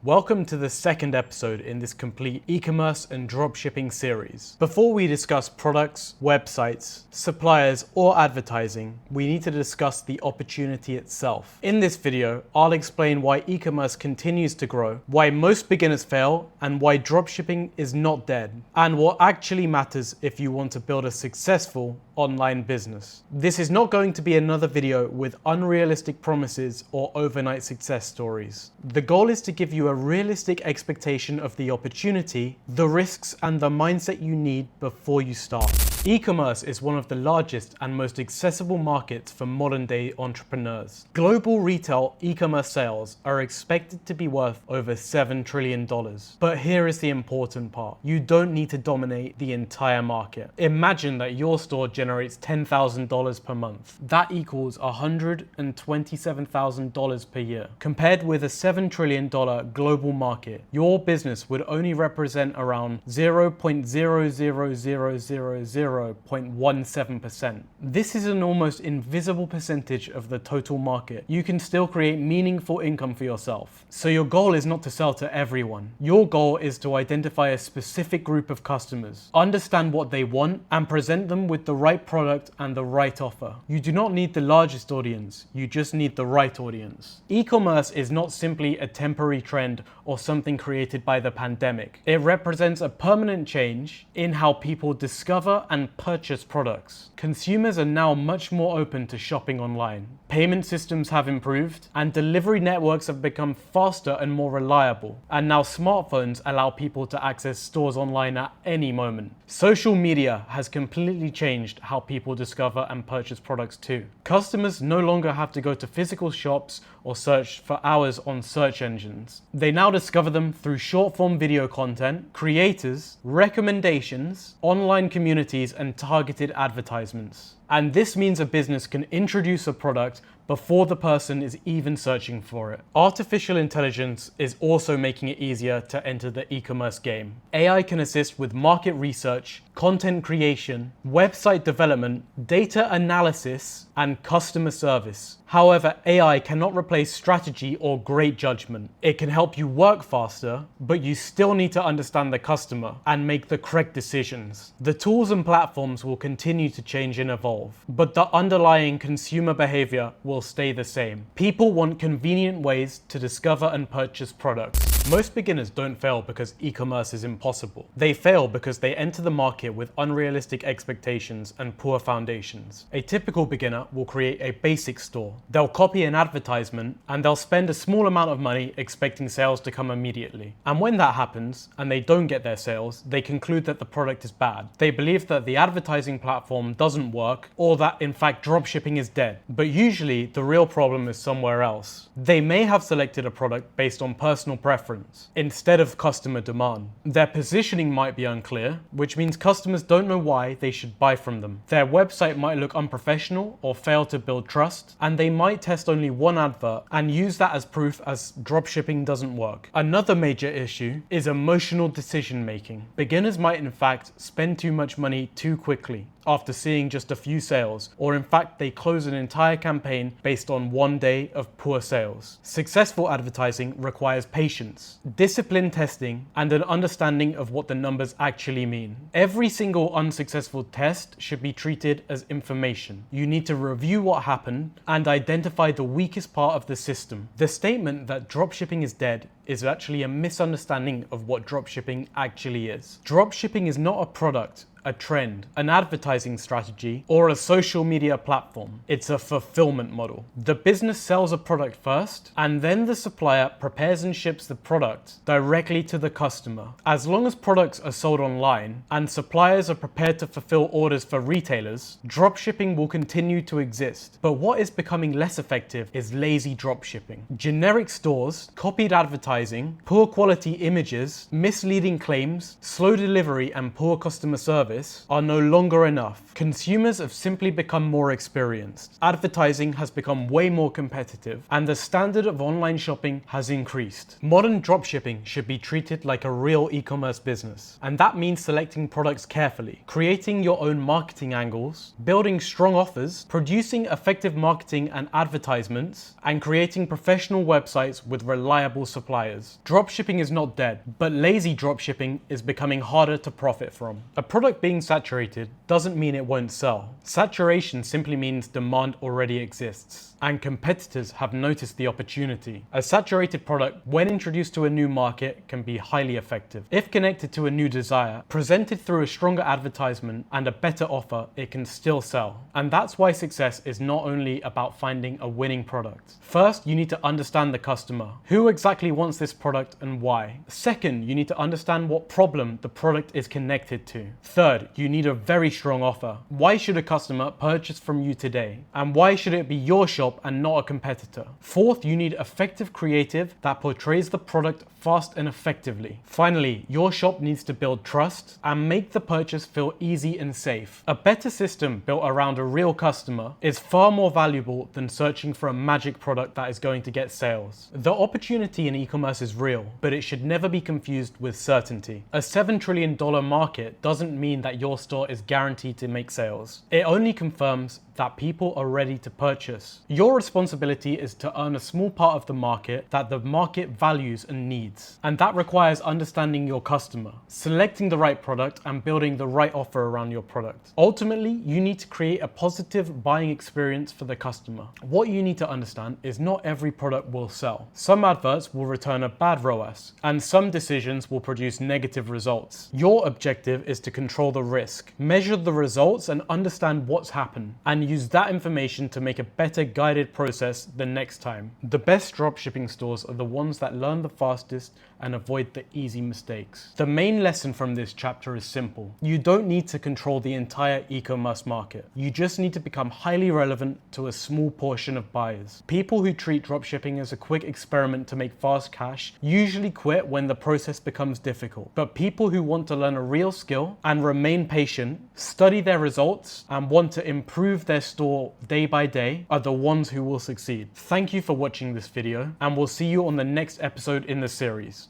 Welcome to the second episode in this complete e-commerce and dropshipping series. Before we discuss products, websites, suppliers, or advertising, we need to discuss the opportunity itself. In this video, I'll explain why e-commerce continues to grow, why most beginners fail, and why dropshipping is not dead, and what actually matters if you want to build a successful online business. This is not going to be another video with unrealistic promises or overnight success stories. The goal is to give you a realistic expectation of the opportunity, the risks, and the mindset you need before you start. E-commerce is one of the largest and most accessible markets for modern-day entrepreneurs. Global retail e-commerce sales are expected to be worth over $7 trillion. But here is the important part. You don't need to dominate the entire market. Imagine that your store generates $10,000 per month. That equals $127,000 per year. Compared with a $7 trillion global market, your business would only represent around 0.00000.17%. This is an almost invisible percentage of the total market. You can still create meaningful income for yourself. So your goal is not to sell to everyone. Your goal is to identify a specific group of customers, understand what they want, and present them with the right product and the right offer. You do not need the largest audience, you just need the right audience. E-commerce is not simply a temporary trend or something created by the pandemic. It represents a permanent change in how people discover and purchase products. Consumers are now much more open to shopping online. Payment systems have improved, and delivery networks have become faster and more reliable. And now smartphones allow people to access stores online at any moment. Social media has completely changed how people discover and purchase products too. Customers no longer have to go to physical shops or search for hours on search engines. They now discover them through short-form video content, creators, recommendations, online communities, and targeted advertisements. And this means a business can introduce a product before the person is even searching for it. Artificial intelligence is also making it easier to enter the e-commerce game. AI can assist with market research, content creation, website development, data analysis, and customer service. However, AI cannot replace strategy or great judgment. It can help you work faster, but you still need to understand the customer and make the correct decisions. The tools and platforms will continue to change and evolve, but the underlying consumer behavior will stay the same. People want convenient ways to discover and purchase products. Most beginners don't fail because e-commerce is impossible. They fail because they enter the market with unrealistic expectations and poor foundations. A typical beginner will create a basic store. They'll copy an advertisement and they'll spend a small amount of money expecting sales to come immediately. And when that happens and they don't get their sales, they conclude that the product is bad. They believe that the advertising platform doesn't work or that in fact dropshipping is dead. But usually the real problem is somewhere else. They may have selected a product based on personal preference instead of customer demand. Their positioning might be unclear, which means customers don't know why they should buy from them. Their website might look unprofessional or fail to build trust, and they might test only one advert and use that as proof as dropshipping doesn't work. Another major issue is emotional decision making. Beginners might in fact spend too much money too quickly after seeing just a few sales, or in fact they close an entire campaign based on one day of poor sales. Successful advertising requires patience, disciplined testing, and an understanding of what the numbers actually mean. Every single unsuccessful test should be treated as information. You need to review what happened and identify the weakest part of the system. The statement that dropshipping is dead is actually a misunderstanding of what dropshipping actually is. Dropshipping is not a product, a trend, an advertising strategy, or a social media platform. It's a fulfillment model. The business sells a product first, and then the supplier prepares and ships the product directly to the customer. As long as products are sold online and suppliers are prepared to fulfill orders for retailers, dropshipping will continue to exist. But what is becoming less effective is lazy dropshipping. Generic stores, copied advertising, poor quality images, misleading claims, slow delivery, and poor customer service service are no longer enough. Consumers have simply become more experienced. Advertising has become way more competitive, and the standard of online shopping has increased. Modern dropshipping should be treated like a real e-commerce business, and that means selecting products carefully, creating your own marketing angles, building strong offers, producing effective marketing and advertisements, and creating professional websites with reliable suppliers. Dropshipping is not dead, but lazy dropshipping is becoming harder to profit from. A product being saturated doesn't mean it won't sell. Saturation simply means demand already exists, and competitors have noticed the opportunity. A saturated product, when introduced to a new market, can be highly effective. If connected to a new desire, presented through a stronger advertisement and a better offer, it can still sell. And that's why success is not only about finding a winning product. First, you need to understand the customer. Who exactly wants this product and why? Second, you need to understand what problem the product is connected to. Third, you need a very strong offer. Why should a customer purchase from you today? And why should it be your shop and not a competitor? Fourth, you need effective creative that portrays the product fast and effectively. Finally, your shop needs to build trust and make the purchase feel easy and safe. A better system built around a real customer is far more valuable than searching for a magic product that is going to get sales. The opportunity in e-commerce is real, but it should never be confused with certainty. A $7 trillion market doesn't mean that your store is guaranteed to make sales. It only confirms that people are ready to purchase. Your responsibility is to earn a small part of the market that the market values and needs. And that requires understanding your customer, selecting the right product, and building the right offer around your product. Ultimately, you need to create a positive buying experience for the customer. What you need to understand is not every product will sell. Some adverts will return a bad ROAS, and some decisions will produce negative results. Your objective is to control the risk, measure the results, and understand what's happened, and use that information to make a better guided process the next time. The best dropshipping stores are the ones that learn the fastest and avoid the easy mistakes. The main lesson from this chapter is simple. You don't need to control the entire e-commerce market. You just need to become highly relevant to a small portion of buyers. People who treat dropshipping as a quick experiment to make fast cash usually quit when the process becomes difficult. But people who want to learn a real skill and remain patient, study their results, and want to improve their store day by day are the ones who will succeed. Thank you for watching this video, and we'll see you on the next episode in the series.